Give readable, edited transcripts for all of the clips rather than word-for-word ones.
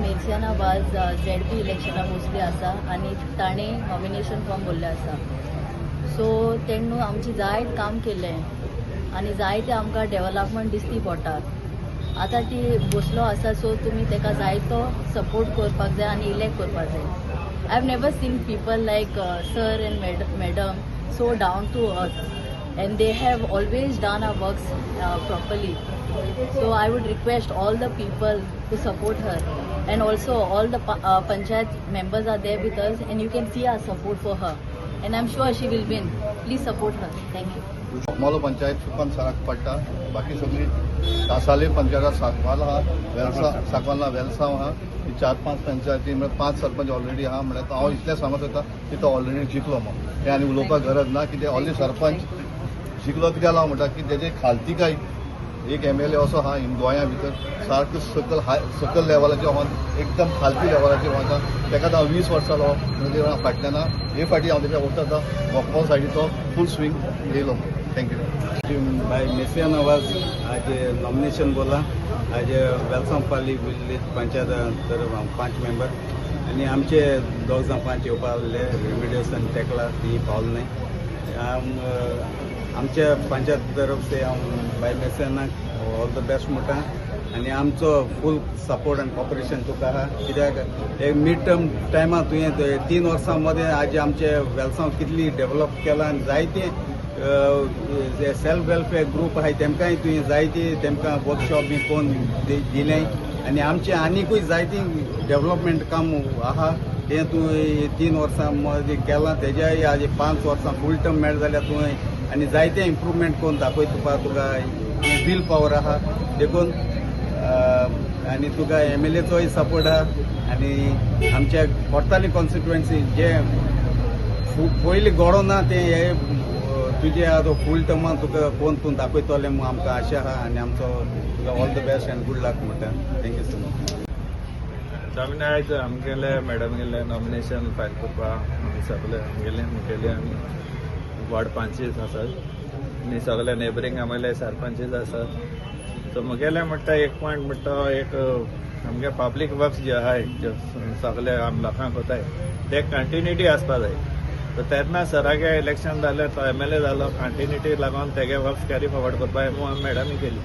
मेर्सियाना वाज ZP इलेक्शना mostly आसा आनी ताणें नॉमिनेशन फॉर्म भरल्ले आसा. सो तेणें आमची जायत काम केलें आनी जायते आमकां डेव्हलपमेंट दिसती पडटा. आतां ती बसलो आसा सो तुमी ताका जायतो सपोर्ट करपाक जाय आनी इलेक्ट करपाक जाय. I have never seen people like sir end madam so down to earth and they have always done our works properly. So I would request all the people to support her, and also all the panchayat members are there with us and you can see our support for her and I'm sure she will win. Please support her. Thank you. मोलो पंचायत चुकून सराक पडटा. बाकी सगळी कासाले पंचायत साकवाल आहा, साकवालना वेलसांव आहा. 4-5 पंचायती म्हणजे 5 sarpanch already आहा. म्हणजे हांव इतलें सांगत येता की तो ऑलरेडी जिखलो म्हणून. हे आनी उलोवपाक गरज ना की ते ऑलरेडी सरपंच जिखलो कित्याक लागून म्हणटा की तेजे खालतीकाय एक MLA असो आहा गोंया भितर सारको सकल लेवलाचेर वचोन एकदम खालती लेवलाचेर वता. ताका हांव 20 वर्सां जालो म्हणजे फाटल्यान हे फाटी हांव तेच्या वता वखमो सायडीचो फूल स्विंग येयलो. थँक्यू. बाय मेर्सियाना वाज आज नॉमिनेशन बोला. आज वेलसांवपाली विलेज पंचायत तर 5 मेंबर आनी आमचे 2 जाण 5 येवपा आसले रेमिडियस आनी तेकला ती पावल नाय. आमच्या पंचायत तरफ से हांव बाय मेर्सियानाक ऑल द बेस्ट म्हणटा आनी आमचो फूल सपोर्ट आनी कॉपरेशन तुका आहा. कित्याक एक मिड टर्म टायमार तुवें 3 वर्सां मदें आज आमचे वेलसांव कितली डेव्हलप केला आनी जायते जे सेल्फ वेलफेअर ग्रुप आहाय तेमकांय तुवें जायती तेमकां वर्कशॉप बी कोण दिलें आनी आमचे आनीकूय जायती डेव्हलपमेंट काम आहा तें तुवें 3 वर्सां मदीं केलां. तेज्याय आज 5 वर्सां फूल टर्म मेळ्ळें जाल्यार तुवें आनी जायते इम्प्रुवमेंट कोन्न दाखय तुका विल पॉवर आहा देखून आनी तुका MLAचोय सपोर्ट आहा. आनी आमच्या कोर्ताली कॉन्स्टिट्युएन्सी जे पयलीं घडो ना तें हे तुजे आतां फूल टर्मान तुका कोण तूं दाखयतलें म्हूण आमकां आशा आहा आनी आमचो तुका all the best and good luck म्हणटा. Thank you so much. आमी आयज आमगेले मॅडम गेले नॉमिनेशन फायल करपाक सगळे आमगेले मुखेली आमी वॉर्ड 5 आसात आनी सगळे नेबरींग आमगेले सरपंचीस आसात. सो मुगेले म्हणटा एक पॉयंट म्हणटा एक आमगे पब्लीक वर्क्स जे आहाय सगळे आम लोकांक कोताय ते कंटिन्युटी आसपा जाय. सो तेन्ना सरागे इलेक्शन जालें तो MLA जालो कंटिन्युटी लागून तेगे वर्क्स कॅरी फॉरवर्ड करपाक म्हणून मॅडमी केली.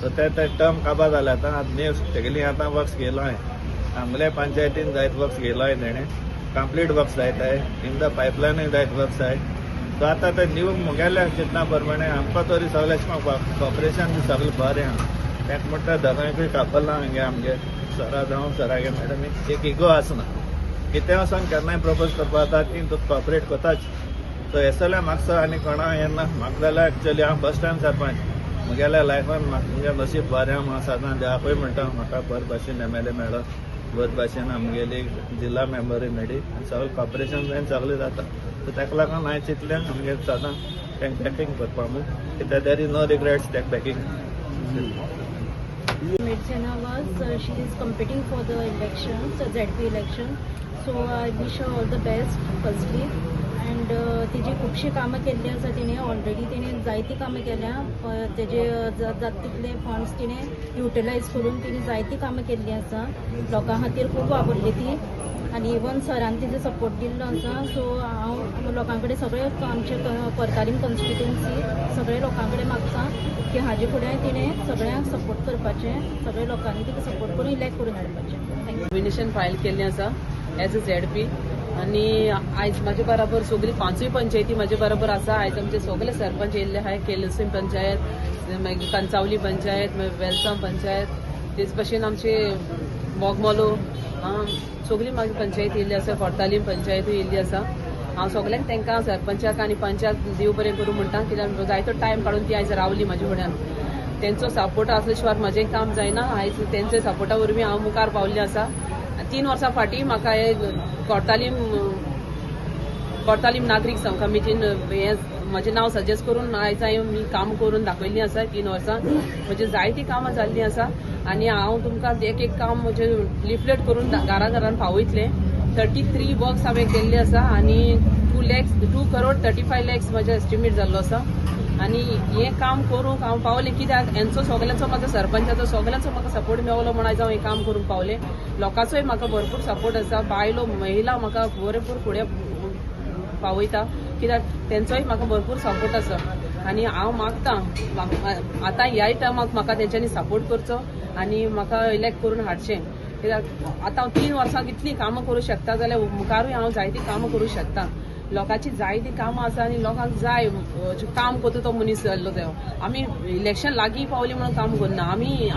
सो ते टर्म काबार जालें आतां न्यू तेगेली आतां वर्क्स गेलोय आमगे पंचायतीन जायत वर्क्स गेलोय तेणें कंप्लीट वर्क्स जायताय इन द पायपलायनूय जायत वर्क्स जाय. सो आतां ते न्यू मुगेल्या चिंतना प्रमाणे आमकां तरी सगळे कॉपरेशन बी सगळें बरें आहा. तेका म्हणटा दोगांयकूय कापलां हिंगे आमगे सरा जावं सरागे मॅडमी एक इगो आसना कितें वचोन केन्नाय प्रपोज करपा जाता ती कॉपरेट कोताच. सो हे सगळें म्हाका आनी कोणा येना म्हाका जाल्यार एक्चुअली हांव फर्स्ट टायम सरपंच मुगेल्या लायफान म्हाका नशीब बरें हांव सदां देवाकूय म्हणटा म्हाका बरे भाशेन MLA मेळ्ळो बरे भाशेन आमगेली जिल्ला मेंबरूय मेळ्ळी आनी सगळें कॉपरेशन जायन सगळें जाता. सो ताका लागून हांवें चिंतलें आमगे सदां तेंक बॅकींग करपा म्हूण कित्याक देर इज नो रिग्रेट्स तेक backing. Mersiyana was she is competing for the elections, ZP election. So I wish her all the best firstly. And तिची खूबशी कामां केल्ली आसा तिणें ऑलरेडी तिणें जायती कामां केल्या. तेजे जाता तितले फंड्स तिणें युटिलायज करून तिणें जायती कामां केल्ली आसा. लोकां खातीर खूब वापरली ती आनी इवन सरान तिजो सपोर्ट दिल्लो आसा. सो हांव लोकां कडेन सगळे आमचे कोर्तालीम कॉन्स्टिट्युएन्सी सगळे लोकां कडेन मागता की हाजे फुडें तिणें सगळ्यांक सपोर्ट करपाचें. सगळे लोकांनी तिका सपोर्ट करून इलेक्ट करून हाडपाचें. थँक्यू. नॉमिनेशन फायल केल्लें आसा एज अ ZP आनी आयज म्हाजे बराबर सगळी 5 पंचायती म्हाजे बराबर आसा. आयज आमचे सगळे सरपंच येयल्ले आहाय. केलसीम पंचायत मागीर कंचावली पंचायत वेलसांव पंचायत तेच भशेन आमचे मोगमोलो सगळी म्हाजी पंचायत येयल्ली आसा. कोर्तालीम पंचायतूय येयल्ली आसा. हांव सगळ्यांक तांकां सरपंचाक आनी पंचाक देव बरें करूं म्हणटा कित्याक जायतो टायम काडून ती आयज रावली म्हाजे फुड्यान. तेंचो सपोर्ट आसले शिवाय म्हजें काम जायना. आयज तेंचे सपोर्टा वरवीं हांव मुखार पावल्लें आसा. 3 वर्सां फाटीं म्हाका हे कोर्तालीम नागरीक कमिटीन हें म्हजें नांव सजेस्ट करून आयज हांवें काम करून दाखयल्लीं आसा. 3 वर्सां म्हजी जायतीं कामां जाल्लीं आसा आनी हांव तुमकां एक काम म्हजें लिफलेट करून घरान पावयतलें. 33 वर्क्स हांवें केल्ले आसा आनी 2 crore 35 lakhs म्हजो एस्टिमेट जाल्लो आसा. आनी हें काम करूंक हांव पावलें कित्याक हेंचो सगळ्यांचो म्हाका सरपंचाचो सगळ्यांचो म्हाका सपोर्ट मेवलो म्हण आयज हांव हें काम करूंक पावलें. लोकांचोय म्हाका भरपूर सपोर्ट आसा, बायलो महिला म्हाका भरपूर फुडें पावयता कित्याक तेंचोय म्हाका भरपूर सपोर्ट आसा. आनी हांव मागतां आतां ह्याय टायमाक म्हाका तेंच्यांनी सपोर्ट करचो आनी म्हाका इलेक्ट करून हाडचें. कित्याक आतां हांव 3 वर्सां इतलीं कामां करूं शकता जाल्यार मुखारूय हांव जायतीं कामां करूं शकता. लोकांची जायतीं कामां आसा आनी लोकांक जाय काम करता तो मनीस जाल्लो जायो. आमी इलेक्शन लागीं पावली म्हणून काम करना,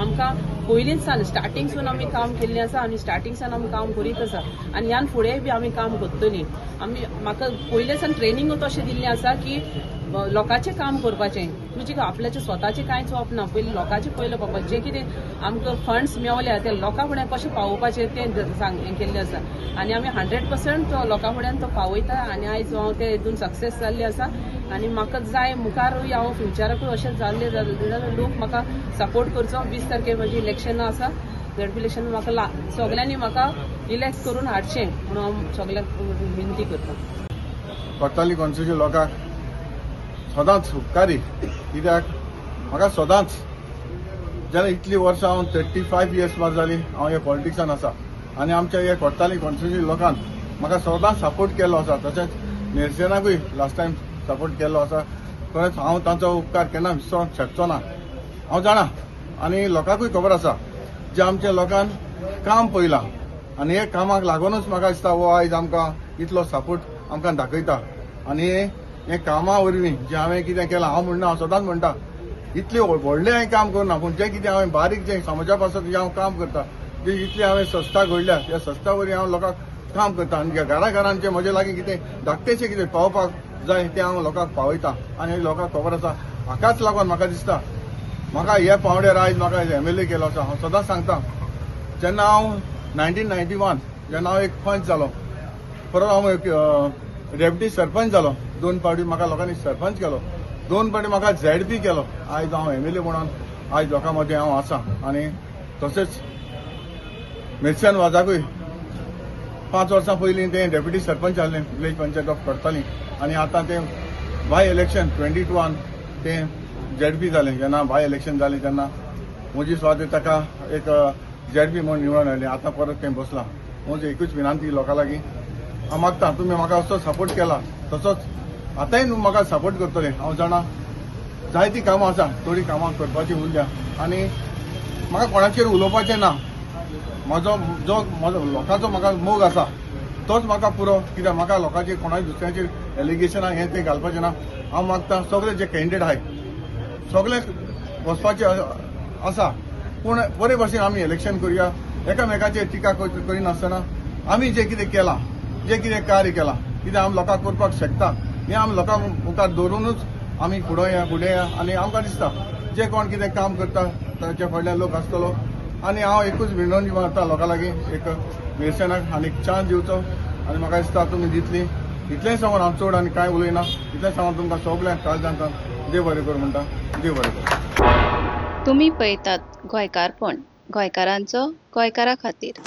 आमकां पयलींच सान स्टार्टींगसून आमी काम केल्लें आसा आनी स्टार्टींगसान आमी काम करीत आसा आनी ह्यान फुडेंय बी आमी काम करतलीं. म्हाका पयले सान ट्रेनिंगूच अशें दिल्लें आसा की लोकांचें काम करपाचें, तुजें आपल्याचें स्वताचें कांयच वापना, पयलीं लोकांचें पयलें पळोवपाचें. जें कितें आमकां फंड्स मेवल्या ते लोकां फुडें कशें पावोवपाचें तें हें केल्लें आसा आनी आमी 100% लोकां फुड्यान तो पावयता आनी आयज हांव ते हितून सक्सेस जाल्लें आसा. आनी म्हाका जाय मुखारूय हांव फ्युचराकूय अशें जाल्लें जाल्यार लोक म्हाका सपोर्ट करचो. 20 तारखेर म्हजी इलेक्शनां आसा, झेडपी इलेक्शन म्हाका सगळ्यांनी म्हाका इलेक्ट करून हाडचें म्हणून हांव सगळ्यांक विनंती करतां. कोर्ताली कॉन्स्टिट्यून्सी लोकांक सदांच उपकारी, कित्याक म्हाका सदांच जेन्ना इतलीं वर्सां हांव 35 इयर्स मात जालीं हांव हे पॉलिटिक्सान आसा आनी आमच्या हे कोर्ताली कॉन्स्टिट्यून्सी लोकांन म्हाका सदांच सपोर्ट केल्लो आसा. तशेंच निरसेनाकूय लास्ट टायम सपोर्ट केल्लो आसा. खरेंच हांव तांचो उपकार केन्ना विसरूंक शकचो ना. हांव जाणा आनी लोकांकूय खबर आसा जे आमच्या लोकांन काम पयलां आनी हे कामाक लागूनच म्हाका दिसता हो आयज आमकां इतलो सपोर्ट आमकां दाखयता. आनी हे कामा वरवीं जें हांवें कितें केलां हांव म्हणना, हांव सदांच म्हणटा इतलें व्हडलें हांवें काम करना, पूण जें कितें हांवें बारीक जें समाजा पासत जें हांव काम करता जे इतलें हांवें संस्था घडल्या त्या संस्था वरवीं हांव लोकांक काम करता आनी घराघरांचें म्हजे लागीं कितें धाकटेशें कितें पावपाक जाय तें हांव लोकांक पावयता. आनी लोकांक खबर आसा हाकाच लागून म्हाका दिसता म्हाका ह्या पावंड्यार आयज म्हाका MLA केलो आसा. हांव सदांच सांगता जेन्ना हांव 1991 जेन्ना हांव एक पंच जालो, परत हांव डेप्युटी सरपंच जालो, 2 फावटी म्हाका लोकांनी सरपंच केलो, 2 फावटी म्हाका ZP केलो. आयज हांव MLA म्हणून आयज लोकां मदीं हांव आसा. आनी तशेंच मेर्शन वाजाकूय 5 वर्सां पयलीं तें डेप्युटी सरपंच जाल्लें विलेज पंचायत ऑफ कोर्ताली आनी आतां तें बाय इलेक्शन 22 तें ZP जालें. जेन्ना बाय इलेक्शन जालें तेन्ना म्हजी स्वाती ताका एक ZP म्हणून निवडून आयलें. आतां परत तें बसलां. म्हजी एकूच विनंती लोकां लागीं हांव मागता तुमी म्हाका असो सपोर्ट केला तसोच आतांय म्हाका सपोर्ट करतले. हांव जाणा जायतीं कामां आसा, थोडीं कामां करपाची उरल्या आनी म्हाका कोणाचेर उलोवपाचें ना. म्हजो लोकांचो म्हाका मोग आसा तोच म्हाका पुरो, कित्याक म्हाका लोकांचेर कोणाय दुसऱ्याचेर एलिगेशनां हें तें घालपाचें ना. हांव मागता सगळे जे कॅन्डिडेट आहाय सगळे वचपाचे आसा, पूण बरे भशेन आमी इलेक्शन करुया. एकामेकाचेर टिका करिनासतना आमी जें कितें केलां, जें कितें कार्य केलां, कितें आमी लोकांक करपाक शकता हें आमी लोकांक मुखार दवरूनच आमी फुडें या आनी आमकां दिसता जे कोण कितें काम करता ताचे फुडल्यान लोक आसतलो. आनी हांव एकूच विनंती मारता लोकां लागीं एक मेर्शनाक आनीक चान्स दिवचो आनी म्हाका दिसता तुमी दितली. इतलें सांगून हांव चड आनी कांय उलयना. इतलें सांगून तुमकां सगळ्यांक काळजांत देव बरें कर म्हणटा. देव बरें कर. तुम्ही पळयतात गोंयकारपण, गोंयकारांचो गोंयकारा खातीर.